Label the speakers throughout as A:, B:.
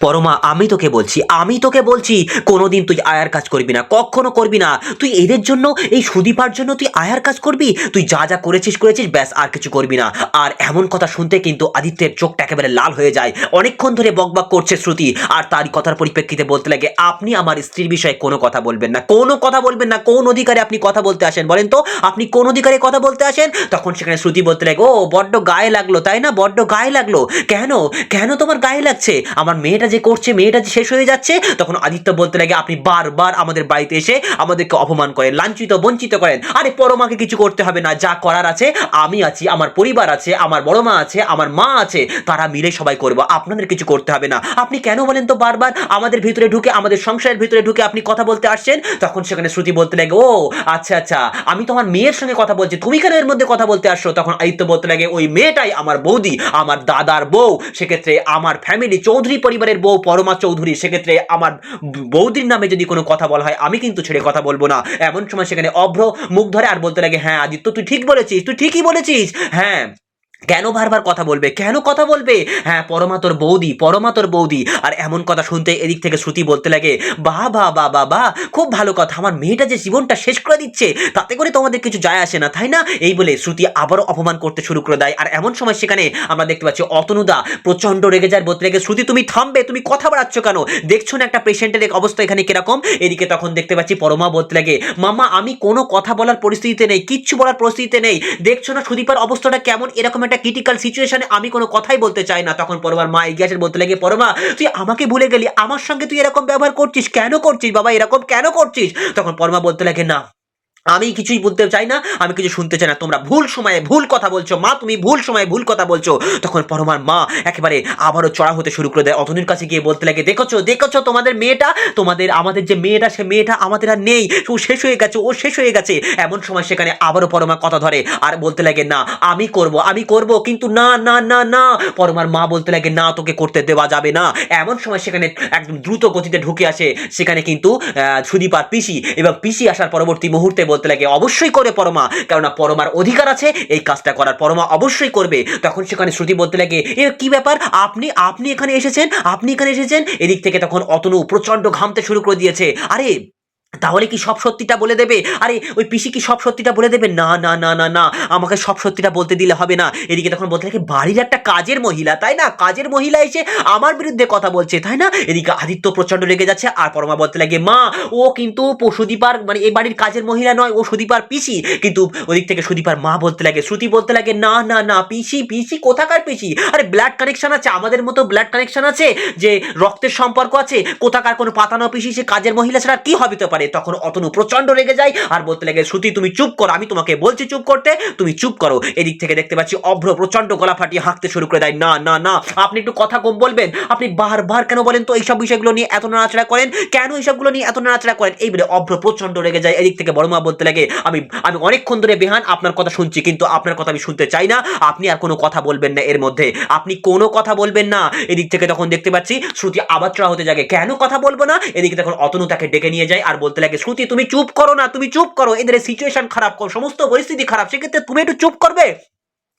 A: পরমা আমি তোকে বলছি কোনোদিন তুই আয়ার কাজ করবি না, কখনো করবি না। তুই এদের জন্য, এই সুদীপার জন্য তুই আয়ার কাজ করবি? তুই যা যা করেছিস ব্যাস, আর কিছু করবি না। আর এমন কথা শুনতে কিন্তু আদিত্যের চোখটা একেবারে লাল হয়ে যায়। অনেকক্ষণ ধরে বকবক করছে শ্রুতি, আর তারই কথার পরিপ্রেক্ষিতে বলতে লাগে, আপনি আমার স্ত্রীর বিষয়ে কোনো কথা বলবেন না, কোনো কথা বলবেন না। কোন অধিকারে আপনি কথা বলতে আসেন বলেন তো? আপনি কোন অধিকারে কথা বলতে আসেন? তখন সেখানে শ্রুতি বলতে লাগে, ও বড্ড গায়ে লাগলো তাই না, বড্ড গায়ে লাগলো। কেন কেন তোমার গায়ে লাগছে? আমার মেয়েটা যে করছে, মেয়েটা যে শেষ হয়ে যাচ্ছে। তখন আদিত্য বলতে লাগে, আপনি বারবার আমাদের বাড়িতে এসে আমাদেরকে অপমান করেন, লাঞ্ছিত বঞ্চিত করেন। আরে পরমাকে কিছু করতে হবে না, যা করার আছে আমি আছি, আমার পরিবার আছে, আমার বড় মা আছে, আমার মা আছে, তারা মিলে সবাই করবো, আপনাদের কিছু করতে হবে না। আপনি কেন বলেন তো বারবার আমাদের ভিতরে ঢুকে, আমাদের সংসারের ভিতরে ঢুকে আপনি কথা বলতে আসছেন? তখন সেখানে শ্রুতি বলতে লাগে, ও আচ্ছা আচ্ছা, আমি তো আমার মেয়ের সঙ্গে কথা বলছি, তুমি কেন এর মধ্যে কথা বলতে আসছো? তখন আদিত্য বলতে লাগে, ওই মেয়েটাই আমার বৌদি, আমার দাদার বউ, সেক্ষেত্রে আমার ফ্যামিলি চৌধুরী পরিবারের বউ পরমা চৌধুরী, সেক্ষেত্রে আমার বৌদির নামে যদি কোনো কথা বলা হয় আমি কিন্তু ছেড়ে কথা বলবো না। এমন সময় সেখানে অভ্র মুখ ধরে আর বলতে লাগে, হ্যাঁ আদিত্য তুই ঠিক বলেছিস, তুই ঠিকই বলেছিস। হ্যাঁ, কেন বারবার কথা বলবে, কেন কথা বলবে? হ্যাঁ পরমা তোর বৌদি, পরমা তোর বৌদি। আর এমন কথা শুনতে এদিক থেকে শ্রুতি বলতে লাগে, বাহ বাহ বাহ বাহ বাহ, খুব ভালো কথা, আমার মেয়েটা যে জীবনটা শেষ করে দিচ্ছে তাতে করে তোমাদের কিছু যায় আসে না তাই না? এই বলে শ্রুতি আবারও অপমান করতে শুরু করে দেয়। আর এমন সময় সেখানে আমরা দেখতে পাচ্ছি অতনুদা প্রচন্ড রেগে যায়, বলতে লাগে, শ্রুতি তুমি থামবে, তুমি কথা বাড়াচ্ছ কেন? দেখছো না একটা পেশেন্টের অবস্থা এখানে কিরকম? এদিকে তখন দেখতে পাচ্ছি পরমা বলতে লাগে, মামা আমি কোনো কথা বলার পরিস্থিতিতে নেই, কিচ্ছু বলার পরিস্থিতিতে নেই, দেখছো না সুদীপার অবস্থাটা কেমন, এরকম একটা ক্রিটিক্যাল সিচুয়েশনে আমি কোনো কথাই বলতে চাই না। তখন পরমার মা এগিয়ে আসে, বলতে লাগে, পরমা তুই আমাকে ভুলে গেলি, আমার সঙ্গে তুই এরকম ব্যবহার করছিস, কেন করছিস বাবা, এরকম কেন করছিস? তখন পরমা বলতে লাগে, না আমি কিছুই বলতে চাই না, আমি কিছু শুনতে চাই না, তোমরা ভুল সময়ে ভুল কথা বলছো মা, তুমি ভুল সময়ে ভুল কথা বলছো। তখন পরমার মা একেবারে আবারও চড়া হতে শুরু করে দেয়, অতনুর কাছে গিয়ে বলতে লাগে, দেখেছো দেখেছো তোমাদের মেয়েটা, তোমাদের আমাদের যে মেয়েটা, সে মেয়েটা আমাদের আর নেই, ও শেষ হয়ে গেছে, ও শেষ হয়ে গেছে। এমন সময় সেখানে আবারও পরমা কথা ধরে আর বলতে লাগে, না আমি করব কিন্তু না না না না। পরমার মা বলতে লাগে, না তোকে করতে দেওয়া যাবে না। এমন সময় সেখানে একদম দ্রুত গতিতে ঢুকে আসে সেখানে কিন্তু সুদীপার পিসি, এবং পিসি আসার পরবর্তী মুহূর্তে বলতে লাগে, অবশ্যই করে পরমা, কেননা পরমার অধিকার আছে এই কাজটা করার, পরমা অবশ্যই করবে। তখন সেখানে শ্রুতি বলতে লাগে, এ কি ব্যাপার, আপনি আপনি এখানে এসেছেন, আপনি এখানে এসেছেন? এদিক থেকে তখন অতনু প্রচন্ড ঘামতে শুরু করে দিয়েছে। আরে তাহলে কি সব সত্যিটা বলে দেবে? আরে ওই পিসি কি সব সত্যিটা বলে দেবে? না না না না না, আমাকে সব সত্যিটা বলতে দিলে হবে না। এদিকে তখন বলতে লাগে, বাড়ির একটা কাজের মহিলা তাই না, কাজের মহিলা এসে আমার বিরুদ্ধে কথা বলছে তাই না? এদিকে আদিত্য প্রচন্ড রেগে যাচ্ছে, আর পরমা বলতে লাগে, মা ও কিন্তু সুদীপার মানে এই বাড়ির কাজের মহিলা নয়, ও সুদীপার পিসি। কিন্তু ওদিক থেকে সুদীপার মা বলতে লাগে, শ্রুতি বলতে লাগে, না না না, পিসি পিসি কোথাকার পিসি? আরে ব্লাড কানেকশন আছে, আমাদের মতো ব্লাড কানেকশন আছে, যে রক্তের সম্পর্ক আছে, কোথাকার কোনো পাতানো পিসি, সে কাজের মহিলা ছাড়া কি হবে তো পারে? তখন অতনু প্রচন্ড রেগে যায় আর বলতে লাগে, শ্রুতি তুমি চুপ করো, আমি তোমাকে বলছি চুপ করতে, তুমি চুপ করো। এদিক থেকে দেখতে পাচ্ছি অভ্র প্রচন্ড গলা ফাটিয়ে হাঁকতে শুরু করে দেয়, না না না, আপনি একটু কথা কম বলবেন, আপনি বারবার কেন বলেন তো এইসব বিষয়গুলো নিয়ে এত নাড়াচাড়া করেন, কেন এইসবগুলো নিয়ে এত নাড়াচাড়া করেন? এই বলে অভ্র প্রচন্ড রেগে যায়। এদিক থেকে বড়মা বলতে লাগে, আমি আমি অনেকক্ষণ ধরে বেহান আপনার কথা শুনছি, কিন্তু আপনার কথা আমি শুনতে চাই না, আপনি আর কোনো কথা বলবেন না এর মধ্যে, আপনি কোনো কথা বলবেন না। এদিক থেকে তখন দেখতে পাচ্ছি শ্রুতি আবার চড়া হতে জাগে, কেন কথা বলবো না? এদিকে তখন অতনু তাকে ডেকে নিয়ে যায় আর বলতে লাগে, শ্রুতি তুমি চুপ করো না, তুমি চুপ করো, এদের সিচুয়েশন খারাপ, সমস্ত পরিস্থিতি খারাপ, সেক্ষেত্রে তুমি একটু চুপ করবে।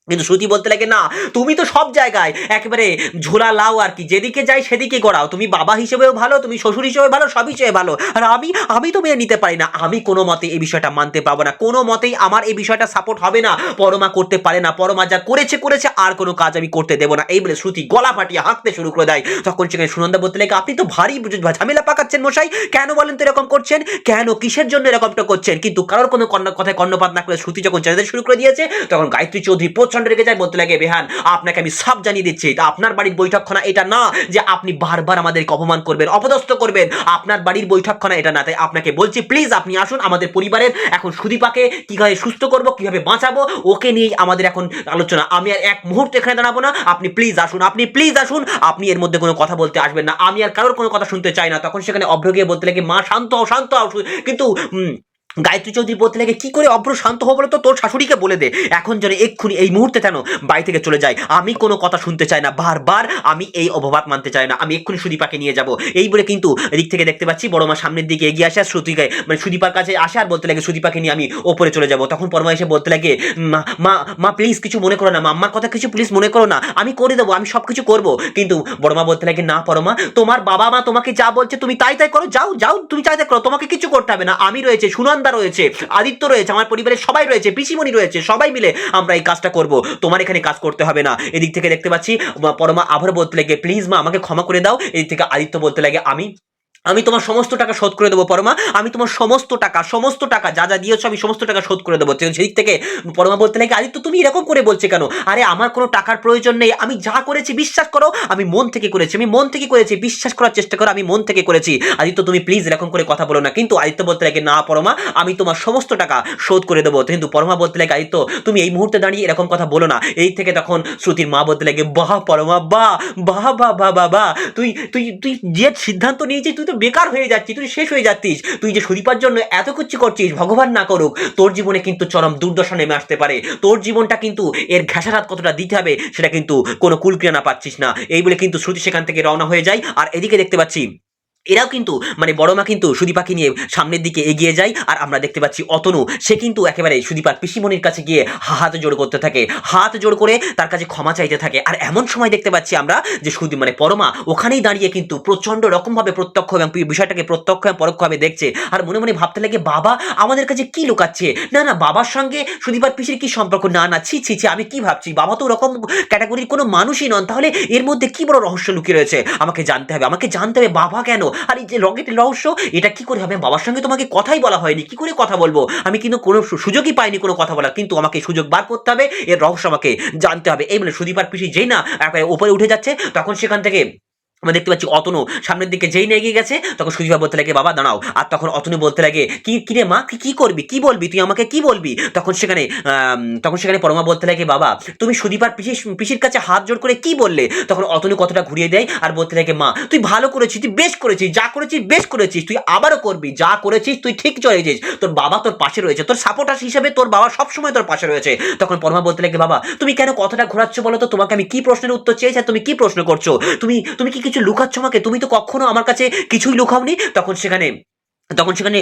A: কিন্তু শ্রুতি বলতে লাগে, না তুমি তো সব জায়গায় একেবারে ঝোলা লাও আর কি, যেদিকে যাই সেদিকে গড়াও, তুমি বাবা হিসেবেও ভালো, তুমি শ্বশুর হিসেবে ভালো, সব হিসেবে ভালো, আর আমি আমি তো মেনে নিতে পারি না, আমি কোনো মতে এই বিষয়টা মানতে পারবো না, কোনো মতেই আমার এই বিষয়টা সাপোর্ট হবে না, পরমা করতে পারে না, পরমা যা করেছে করেছে, আর কোনো কাজ আমি করতে দেবো না। এই বলে শ্রুতি গলা ফাটিয়ে হাঁকতে শুরু করে দেয়। তখন সেখানে সুনন্দা বলতে লাগে, আপনি তো ভারী ঝামেলা পাকাচ্ছেন মশাই, কেন বলেন তো এরকম করছেন, কেন কিসের জন্য এরকমটা করছেন? কিন্তু কারোর কোনো কথায় কর্ণপাত না করে শ্রুতি যখন চ্যালেঞ্জ শুরু করে দিয়েছে, তখন গায়ত্রী চৌধুরী প্রচন্ড রেগে যায়, বলতে লাগে, বেহান আপনাকে আমি সব জানিয়ে দিচ্ছি, এটা আপনার বাড়ির বৈঠকখানা এটা না যে আপনি বারবার আমাদেরকে অপমান করবেন, অপদস্থ করবেন, আপনার বাড়ির বৈঠকখানা এটা না। তাই আপনাকে বলছি প্লিজ আপনি আসুন, আমাদের পরিবারের এখন সুদীপাকে কিভাবে সুস্থ করব, কিভাবে বাঁচাবো, ওকে নিয়েই আমাদের এখন আলোচনা, আমি আর এক মুহূর্ত এখানে দাঁড়াবো না, আপনি প্লিজ আসুন, আপনি প্লিজ আসুন, আপনি এর মধ্যে কোনো কথা বলতে আসবেন না, আমি আর কারোর কোনো কথা শুনতে চাই না। তখন সেখানে অভ্র গিয়ে বলতে লাগে, মা শান্ত হও শান্ত হও, কিন্তু গায়ত্রী চৌধুরী বলতে লাগে, কি করে অভ্র শান্ত হবো বলো তো, তোর শাশুড়িকে বলে দে এখন যেন এক্ষুনি এই মুহূর্তে যেন বাড়ি থেকে চলে যায়, আমি কোনো কথা শুনতে চাই না, বারবার আমি এই অপবাদ মানতে চাই না, আমি এক্ষুনি সুদীপাকে নিয়ে যাব। এই বলে কিন্তু এদিক থেকে দেখতে পাচ্ছি বড় মা সামনের দিকে এগিয়ে আসে আর শ্রুতিকে মানে সুদীপার কাছে আসে আর বলতে লাগে সুদীপাকে নিয়ে আমি ওপরে চলে যাব। তখন পরমা এসে বলতে লাগে, মা মা মা প্লিজ কিছু মনে করো না, মা আম্মার কথা কিছু প্লিজ মনে করো না, আমি করে দেবো, আমি সব কিছু করবো। কিন্তু বড় মা বলতে লাগে, না পরমা, তোমার বাবা মা তোমাকে যা বলছে তুমি তাই তাই করো, যাও যাও তুমি তাই তাই করো, তোমাকে কিছু করতে হবে না, আমি রয়েছে, সুনন্দা রয়েছে, আদিত্য রয়েছে, আমার পরিবারের সবাই রয়েছে, পিসিমণি রয়েছে, সবাই মিলে আমরা এই কাজটা করব, তোমার এখানে কাজ করতে হবে না। এদিক থেকে দেখতে পাচ্ছি পরমা আবার বলতে লাগে, প্লিজ মা আমাকে ক্ষমা করে দাও। এদিক থেকে আদিত্য বলতে লাগে, আমি আমি তোমার সমস্ত টাকা শোধ করে দেবো পরমা, আমি তোমার সমস্ত টাকা যা যা দিয়েছো আমি সমস্ত টাকা শোধ করে দেবো। সেদিক থেকে পরমা বলতে লাগে, আদিত্য তুমি এরকম করে বলছে কেন, আরে আমার কোনো টাকার প্রয়োজন নেই, আমি যা করেছি বিশ্বাস করো আমি মন থেকে করেছি, আমি মন থেকে করেছি, বিশ্বাস করার চেষ্টা করো, আমি মন থেকে করেছি। আদিত্য তুমি প্লিজ এরকম করে কথা বলো না। কিন্তু আদিত্য বলতে লাগে, না পরমা আমি তোমার সমস্ত টাকা শোধ করে দেবো। কিন্তু পরমা বলতে লাগে, আদিত্য তুমি এই মুহূর্তে দাঁড়িয়ে এরকম কথা বলো না। এই থেকে তখন শ্রুতির মা বলতে লাগে, বাহ পরমা বাহ বাহ বাহ বাহ বাহ বাহ, তুই তুই তুই যে সিদ্ধান্ত নিয়েছিস তুই তো বেকার হয়ে যাচ্ছিস, তুই শেষ হয়ে যাচ্ছিস, তুই যে সুদীপার জন্য এত কিছু করছিস, ভগবান না করুক তোর জীবনে কিন্তু চরম দুর্দশা নেমে আসতে পারে, তোর জীবনটা কিন্তু এর ঘেঁষারাত কতটা দিতে হবে সেটা কিন্তু কোনো কুলকিনারা পাচ্ছিস না। এই বলে কিন্তু শ্রুতি সেখান থেকে রওনা হয়ে যায়। আর এদিকে দেখতে পাচ্ছি এরাও কিন্তু মানে বড় মা কিন্তু সুদীপাকে নিয়ে সামনের দিকে এগিয়ে যায়। আর আমরা দেখতে পাচ্ছি অতনু সে কিন্তু একেবারে সুদীপার পিসিমণির কাছে গিয়ে হাত জোড় করতে থাকে, হাত জোড় করে তার কাছে ক্ষমা চাইতে থাকে। আর এমন সময় দেখতে পাচ্ছি আমরা যে মানে পরমা ওখানেই দাঁড়িয়ে কিন্তু প্রচন্ড রকমভাবে প্রত্যক্ষ এবং বিষয়টাকে প্রত্যক্ষ এবং পরোক্ষভাবে দেখছে। আর মনে মনে ভাবতে লাগে, বাবা আমাদের কাছে কি লুকাচ্ছে, না না বাবার সঙ্গে সুদীপার পিসির কি সম্পর্ক, না না ছি ছি ছি, আমি কি ভাবছি, বাবা তো ওরকম ক্যাটাগরির কোনো মানুষই নন, তাহলে এর মধ্যে কি বড় রহস্য লুকিয়ে রয়েছে, আমাকে জানতে হবে, আমাকে জানতে হবে বাবা কেন, আর এই যে রকেটের রহস্য এটা কি করে হবে, বাবার সঙ্গে তোমাকে কথাই বলা হয়নি, কি করে কথা বলবো, আমি কিন্তু কোনো সুযোগই পাইনি কোনো কথা বলার, কিন্তু আমাকে সুযোগ বার করতে হবে, এর রহস্য আমাকে জানতে হবে। এই বলে সুদীপার পিসি যেই না একেবারে উপরে উঠে যাচ্ছে তখন সেখান থেকে আমরা দেখতে পাচ্ছি অতনু সামনের দিকে যেই না এগিয়ে গেছে তখন সুদীপা বলতে লাগে, বাবা দাঁড়াও। আর তখন অতনু বলতে লাগে, কি কিরে মা কি করবি, কি বলবি তুই আমাকে, কি বলবি। তখন সেখানে পরমা বলতে লাগে, বাবা তুমি সুদীপার পিসির কাছে হাত জোড় করে কি বললে। তখন অতনু কথাটা ঘুরিয়ে দেয় আর বলতে লাগে, মা তুই ভালো করেছিস, তুই বেশ করেছিস, যা করেছিস বেশ করেছিস, তুই আবারও করবি, যা করেছিস তুই ঠিক চলেছিস, তোর বাবা তোর পাশে রয়েছে, তোর সাপোর্টার হিসেবে তোর বাবা সবসময় তোর পাশে রয়েছে। তখন পরমা বলতে লাগে, বাবা তুমি কেন কথাটা ঘোরাচ্ছ বলো তো, তোমাকে আমি কি প্রশ্নের উত্তর চেয়েছি, তুমি কি প্রশ্ন করছো, তুমি তুমি কি কিছু লুকাচ্ছ আমাকে, তুমি তো কখনো আমার কাছে কিছুই লুকাওনি। তখন সেখানে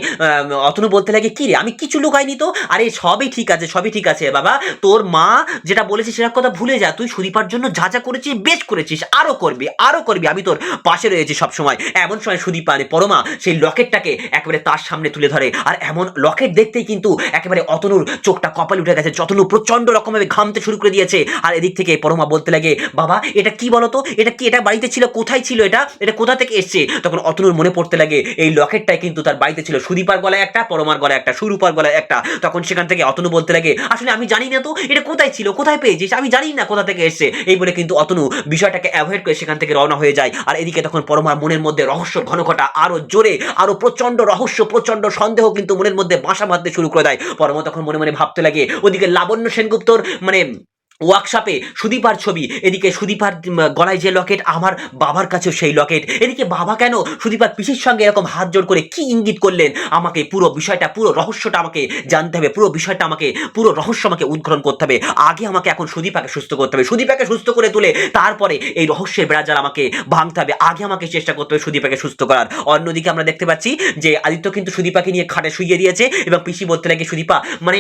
A: অতনু বলতে লাগে, কি রে আমি কিছু লুকাইনি তো, আরে সবই ঠিক আছে, সবই ঠিক আছে বাবা, তোর মা যেটা বলেছে সেটা কথা ভুলে যা, তুই সুদীপার জন্য যা যা করেছিস বেশ করেছিস, আরো করবি আরো করবি, আমি তোর পাশে রয়েছি সব সময়। এমন সময় সুদীপা পরমা সেই লকেটটাকে একেবারে তার সামনে তুলে ধরে। আর এমন লকেট দেখতেই কিন্তু একেবারে অতনুর চোখটা কপালে উঠে গেছে, অতনু প্রচন্ড রকমভাবে ঘামতে শুরু করে দিয়েছে। আর এদিক থেকে পরমা বলতে লাগে, বাবা এটা কি বলতো, এটা কি, এটা বাড়িতে ছিল, কোথায় ছিল, এটা কোথা থেকে এসছে। তখন অতনুর মনে পড়তে লাগে এই লকেটটাই কিন্তু তার বাড়িতে ছিল, সুদীপার গলায় একটা, পরমার গলায় একটা, সুরূপার গলায় একটা। তখন সেখান থেকে অতনু বলতে লাগে, আসলে আমি জানি না তো এটা কোথায় ছিল, কোথায় পেয়েছিস, আমি জানি না কোথা থেকে এসছে। এই বলে কিন্তু অতনু বিষয়টাকে অ্যাভয়েড করে সেখান থেকে রওনা হয়ে যায়। আর এদিকে তখন পরমার মনের মধ্যে রহস্য ঘনঘটা আরো জোরে, আরো প্রচন্ড রহস্য, প্রচন্ড সন্দেহ কিন্তু মনের মধ্যে বাসা বাঁধতে শুরু করে দেয়। পরমা তখন মনে মনে ভাবতে লাগে, ওদিকে লাবণ্য সেনগুপ্তর মানে ওয়ার্কশপে সুদীপার ছবি, এদিকে সুদীপার গলায় যে লকেট, আমার বাবার কাছেও সেই লকেট, এদিকে বাবা কেন সুদীপার পিসির সঙ্গে এরকম হাত জোড় করে কি ইঙ্গিত করলেন, আমাকে পুরো বিষয়টা, পুরো রহস্যটা আমাকে জানতে হবে, পুরো বিষয়টা আমাকে, পুরো রহস্য আমাকে উদ্ঘাটন করতে হবে। আগে আমাকে এখন সুদীপাকে সুস্থ করতে হবে, সুদীপাকে সুস্থ করে তুলে তারপরে এই রহস্যের বেড়াজাল আমাকে ভাঙতে হবে, আগে আমাকে চেষ্টা করতে হবে সুদীপাকে সুস্থ করার। অন্যদিকে আমরা দেখতে পাচ্ছি যে আদিত্য কিন্তু সুদীপাকে নিয়ে খাটে শুইয়ে দিয়েছে এবং পিসি বলতে লাগে, সুদীপা মানে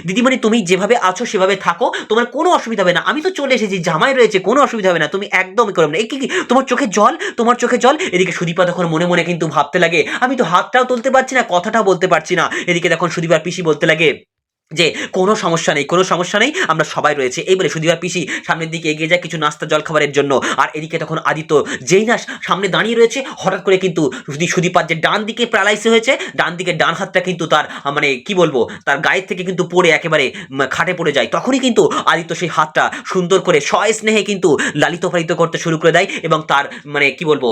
A: দিদিমণি তুমি যেভাবে আছো সেভাবে থাকো, তোমার কোনো অসুবিধা হবে না, আমি তো চলে এসেছি, জামাই রয়েছে, কোনো অসুবিধা হবে না, তুমি একদমই করবে না। এই কি তোমার চোখে জল, তোমার চোখে জল। এদিকে সুদীপা তখন মনে মনে কিন্তু ভাবতে লাগে, আমি তো হাতটাও তুলতে পারছি না, কথাটাও বলতে পারছি না। এদিকে তখন সুদীপার পিসি বলতে লাগে যে কোনো সমস্যা নেই, কোনো সমস্যা নেই, আমরা সবাই রয়েছে। এই বলে সুদীপার পিসি সামনের দিকে এগিয়ে যায় কিছু নাস্তা জল খাবারের জন্য। আর এদিকে তখন আদিত্য যেই না সামনে দাঁড়িয়ে রয়েছে, হঠাৎ করে কিন্তু সুদীপার যে ডান দিকে প্যারালাইসিস হয়েছে, ডান দিকে ডান হাতটা কিন্তু তার মানে কি বলবো, তার গায়ের থেকে কিন্তু পড়ে একেবারে খাটে পড়ে যায়। তখনই কিন্তু আদিত্য সেই হাতটা সুন্দর করে স্নেহে কিন্তু লালিত পালিত করতে শুরু করে দেয় এবং তার মানে কি বলবো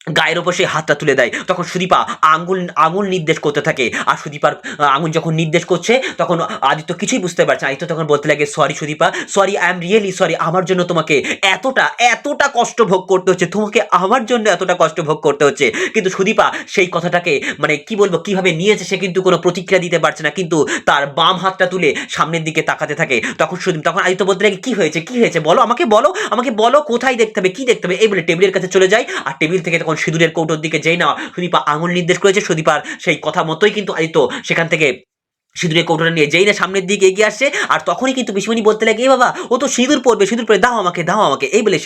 A: গায়ের ওপর সেই হাতটা তুলে দেয়। তখন সুদীপা আঙুল আঙুল নির্দেশ করতে থাকে। আর সুদীপার আঙুল যখন নির্দেশ করছে তখন আদিত্য কিছুই বুঝতে পারছে না। আদিত্য তখন বলতে লাগে, sorry Sudipa, sorry, I am really sorry. আমার জন্য তোমাকে এতটা এতটা কষ্ট ভোগ করতে হচ্ছে, তোমাকে আমার জন্য এতটা কষ্ট ভোগ করতে হচ্ছে। কিন্তু সুদীপা সেই কথাটাকে মানে কি বলবো, কিভাবে নিয়েছে সে কিন্তু কোনো প্রতিক্রিয়া দিতে পারছে না, কিন্তু তার বাম হাতটা তুলে সামনের দিকে তাকাতে থাকে। তখন আদিত্য বলতে লাগে, কি হয়েছে, কি হয়েছে, বলো আমাকে, বলো আমাকে, বলো কোথায় দেখতে হবে, কি দেখতে হবে, এই বলে টেবিলের কাছে চলে যায়। আর টেবিল থেকে তখন সিঁদুরের কৌটোর দিকে যেই না সুদীপা আঙুল নির্দেশ করেছে, সুদীপার সেই কথা মতোই কিন্তু আদিত্য সেখান থেকে সিঁদুরের কৌটোটা নিয়ে যেই না সামনের দিকে এগিয়ে আসছে। আর তখনই কিন্তু পিসিমণি বলতে লাগে, এ বাবা, ও তো সিঁদুর পরবে, সিঁদুর পরে দাও আমাকে, দাও আমাকে, এই বলে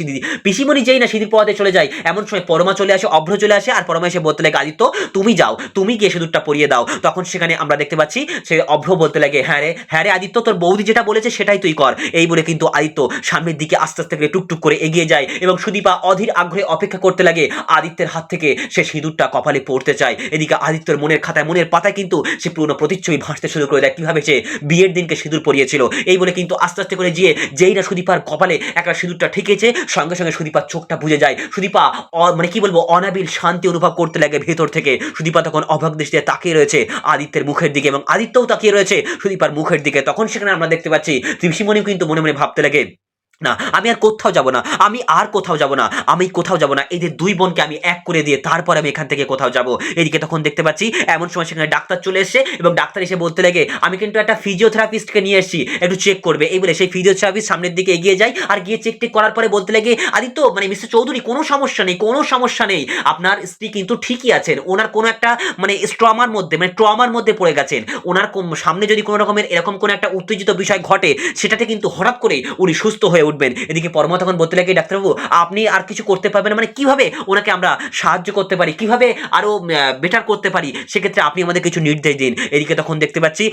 A: পিসিমণি যেই না সিঁদুর পরাতে চলে যায়, এমন সময় পরমা চলে আসে, অভ্র চলে আসে। আর পরমা এসে বলতে লাগে, আদিত্য তুমি যাও, তুমি গিয়ে সিঁদুরটা পরিয়ে দাও। তখন সেখানে আমরা দেখতে পাচ্ছি সে অভ্র বলতে লাগে, হ্যাঁ রে আদিত্য, তোর বৌদি যেটা বলেছে সেটাই তুই কর। এই বলে কিন্তু আদিত্য সামনের দিকে আস্তে আস্তে করে টুকটুক করে এগিয়ে যায় এবং সুদীপা অধীর আগ্রহে অপেক্ষা করতে লাগে আদিত্যের হাত থেকে সে সিঁদুরটা কপালে পড়তে চায়। এদিকে আদিত্যের মনের খাতায়, মনের পাতায় কিন্তু সে পুরনো প্রতিচ্ছবি ভাসতে শুরু করে দেয়, কিভাবে সে বিয়ের দিনকে সিঁদুর পরিয়েছিল। এই বলে কিন্তু আস্তে আস্তে করে যেই না সুদীপার কপালে একটা সিঁদুরটা ঠেকেছে, সঙ্গে সঙ্গে সুদীপার চোখটা বুজে যায়। সুদীপা মানে কি বলবো, অনাবিল শান্তি অনুভব করতে লাগে ভেতর থেকে। সুদীপা তখন অবাক দৃষ্টিতে তাকিয়ে রয়েছে আদিত্যের মুখের দিকে এবং আদিত্যও তাকিয়ে রয়েছে সুদীপার মুখের দিকে। তখন সেখানে আমরা দেখতে পাচ্ছি ত্রিশিমণিও কিন্তু মনে মনে ভাবতে লাগে, না আমি আর কোথাও যাব না, আমি আর কোথাও যাব না, আমি কোথাও যাব না, এদের দুই বোনকে আমি এক করে দিয়ে তারপর আমি এখান থেকে কোথাও যাব। এদিকে তখন দেখতে পাচ্ছি এমন সময় সেখানে ডাক্তার চলে এসেছে এবং ডাক্তার এসে বলতে লাগে, আমি কিন্তু একটা ফিজিওথেরাপিস্টকে নিয়ে এসেছি, একটু চেক করবে। এই বলে সেই ফিজিওথেরাপিস্ট সামনের দিকে এগিয়ে যায় আর গিয়ে চেক টেক করার পরে বলতে লাগে, আদিত্য মানে মিস্টার চৌধুরী, কোনো সমস্যা নেই, কোনো সমস্যা নেই, আপনার স্ত্রী কিন্তু ঠিকই আছেন, ওনার কোনো একটা মানে ট্রমার মধ্যে পড়ে গেছেন, ওনার সামনে যদি কোনো রকমের এরকম কোনো একটা উত্তেজিত বিষয় ঘটে সেটাতে কিন্তু হঠাৎ করে উনি সুস্থ হয়ে উঠবেন। এদিকে পরমা তখন বলতে লাগে, ডাক্তারবাবু আপনি আর কিছু করতে পারবেন না, মানে কিভাবে ওনাকে আমরা সাহায্য করতে পারি, কিভাবে আরো বেটার করতে পারি, সেক্ষেত্রে আপনি আমাদের কিছু নির্দেশ দিন। এদিকে তখন দেখতে পাচ্ছি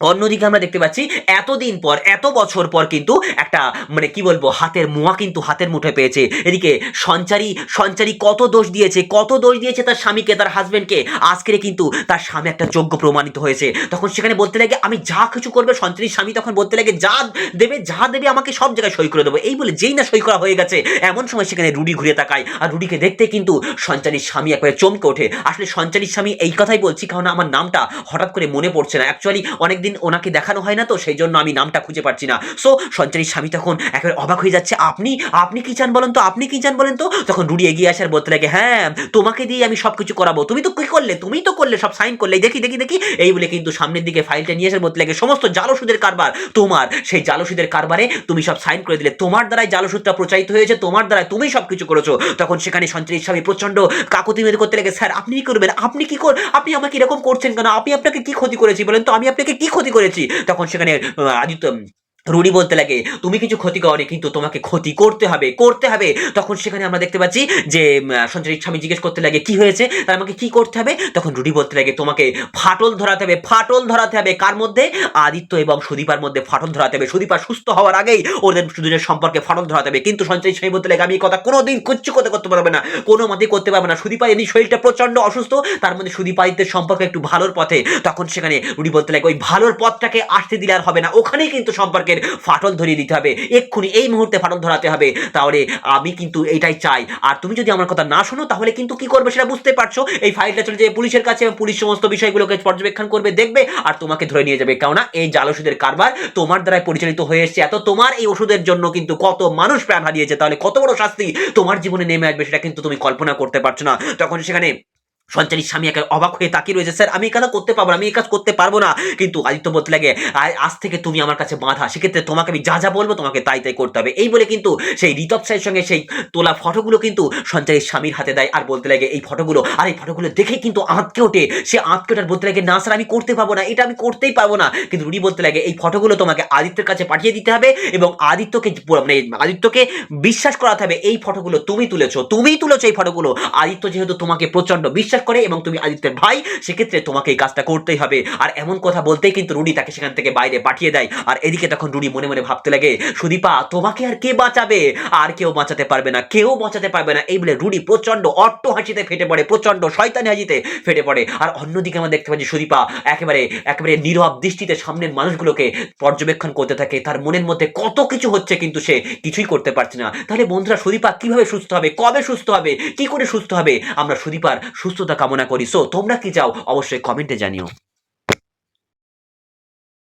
A: অন্যদিকে আমরা দেখতে পাচ্ছি এতদিন পর, এত বছর পর কিন্তু একটা মানে কি বলবো হাতের মোয়া কিন্তু হাতের মুঠে পেয়েছে। এদিকে সঞ্চারী কত দোষ দিয়েছে তার স্বামীকে, তার হাজবেন্ডকে, আজকে কিন্তু তার স্বামী একটা যোগ্য প্রমাণিত হয়েছে। তখন সেখানে বলতে লাগে, আমি যা কিছু করবে, সঞ্চারীর স্বামী তখন বলতে লাগে, যা দেবে আমাকে সব জায়গায় সই করে দেবো। এই বলে যেই না সই করা হয়ে গেছে, এমন সময় সেখানে রুডি ঘুরে তাকায় আর রুডিকে দেখতে কিন্তু সঞ্চারীর স্বামী একবারে চমকে ওঠে। আসলে সঞ্চারীর স্বামী এই কথাই বলছি কারণ আমার নামটা হঠাৎ করে মনে পড়ছে না, অ্যাকচুয়ালি অনেকদিন ওনাকে দেখানো হয় না, তো সেই জন্য আমি নামটা খুঁজে পাচ্ছি না। সো সঞ্চারীর স্বামী তখন একেবারে অবাক হয়ে যাচ্ছে, আপনি কি চান বলেন তো, আপনি কি চান বলেন তো। তখন রুডি এগিয়ে আসার বলতে লাগে, হ্যাঁ তোমাকে দিয়ে আমি সবকিছু করাবো, তুমি তো কি করলে, তুমি তো করলে, সব সাইন করলে, দেখি। এই বলে কিন্তু সামনের দিকে ফাইলটা নিয়ে এসে বলতে লাগে, সমস্ত জালসুদের কারবার তোমার, সেই জালসুদের কারবারে তুমি সব সাইন করে দিলে, তোমার দ্বারাই জালসুদটা প্রচারিত হয়েছে, তোমার দ্বারাই তুমি সবকিছু করেছো। তখন সেখানে সঞ্চারীর স্বামী প্রচন্ড কাকুতি মিনতি করতে লাগে, স্যার আপনি কি করবেন, আপনি আমাকে এরকম করছেন কেন, আপনাকে কি ক্ষতি করেছি বলেন তো, আমি আপনাকে কি ক্ষতি করেছি। তখন সেখানে রুডি বলতে লাগে, তুমি কিছু ক্ষতি করনি, কিন্তু তোমাকে ক্ষতি করতে হবে। তখন সেখানে আমরা দেখতে পাচ্ছি যে সঞ্চারীর স্বামী জিজ্ঞেস করতে লাগে, কি হয়েছে, তার আমাকে কি করতে হবে। তখন রুডি বলতে লাগে, তোমাকে ফাটল ধরাতে হবে। কার মধ্যে, আদিত্য এবং সুদীপার মধ্যে ফাটল ধরাতে হবে। সুদীপা সুস্থ হওয়ার আগেই ওদের দুজনের সম্পর্কে ফাটল ধরাতে হবে। কিন্তু সঞ্চারীর স্বামী বলতে লাগে, আমি এই কথা কোনোদিন কিচ্ছু করতে পারবে না, কোনো মতেই করতে পারবে না। সুদীপা এদিন শরীরটা প্রচন্ড অসুস্থ, তার মধ্যে সুদীপা আদিত্যের সম্পর্ক একটু ভালোর পথে। তখন সেখানে রুডি বলতে লাগে, ওই ভালোর পথটাকে আসতে দিলে আর হবে না, ওখানেই কিন্তু সম্পর্কের ফাটল ধরিয়ে দিতে হবে, এক্ষুনি এই মুহূর্তে ফাটল ধরাতে হবে। তাহলে আমি কিন্তু এটাই চাই, আর তুমি যদি আমার কথা না শোনো তাহলে কিন্তু কি করবে সেটা বুঝতে পারছো। এই ফাইলটা চলে যাবে পুলিশের কাছে এবং পুলিশ সমস্ত বিষয়গুলোকে পর্যবেক্ষণ করবে, দেখবে আর তোমাকে ধরে নিয়ে যাবে। কেননা এই জালসুদের কারবার তোমার দ্বারাই পরিচালিত হয়ে এসেছে। এত তোমার এই ওষুধের জন্য কিন্তু কত মানুষ প্রাণ হারিয়েছে, তাহলে কত বড় শাস্তি তোমার জীবনে নেমে আসবে সেটা কিন্তু তুমি কল্পনা করতে পারছো না। তখন সেখানে সঞ্চারীর স্বামী একে অবাক হয়ে তাকিয়ে রয়েছে, স্যার আমি এই কাজ করতে পারবো না, আমি এই কাজ করতে পারবো না। কিন্তু আদিত্য বলতে লাগে, আজ থেকে তুমি আমার কাছে বাঁধা, সেক্ষেত্রে তোমাকে আমি যা বলবো তোমাকে তাই করতে হবে। এই বলে কিন্তু সেই ঋতব সাহের সঙ্গে সেই তোলা ফটোগুলো কিন্তু সঞ্চারীর স্বামীর হাতে দেয় আর বলতে লাগে, এই ফটোগুলো দেখে কিন্তু আঁতকে ওঠে। সে আঁতকে ওঠার বলতে লাগে, না স্যার আমি করতে পারবো না, এটা আমি করতেই পারবো না। কিন্তু রুডি বলতে লাগে, এই ফটোগুলো তোমাকে আদিত্যের কাছে পাঠিয়ে দিতে হবে এবং আদিত্যকে বিশ্বাস করাতে হবে এই ফটোগুলো তুমি তুলেছো এই ফটোগুলো। আদিত্য যেহেতু তোমাকে প্রচন্ড বিশ্বাস বিশ্বাস করে এবং তুমি আদিত্যের ভাই, সেক্ষেত্রে তোমাকে এই কাজটা করতেই হবে। আর এমন কথা বলতেই কিন্তু রুডি তাকে সেখান থেকে বাইরে পাঠিয়ে দেয়। আর এদিকে তখন রুডি মনে মনে ভাবতে লাগে, সুদীপা তোমাকে আর কে বাঁচাবে, আর কেউ বাঁচাতে পারবে না, কেউ বাঁচাতে পারবে না। এই বলে রুডি প্রচন্ড অট্ট হাসিতে ফেটে পড়ে, প্রচন্ড শয়তানি হাসিতে ফেটে পড়ে। আর অন্যদিকে আমরা দেখতে পাচ্ছি সুদীপা একেবারে একেবারে নীরব দৃষ্টিতে সামনের মানুষগুলোকে পর্যবেক্ষণ করতে থাকে। তার মনের মধ্যে কত কিছু হচ্ছে কিন্তু সে কিছুই করতে পারছে না। তাহলে বন্ধুরা, সুদীপা কিভাবে সুস্থ হবে, কবে সুস্থ হবে, কি করে সুস্থ হবে? আমরা সুদীপার সুস্থতা কামনা করি। সো তোমরা কি চাও অবশ্যই কমেন্টে জানিও।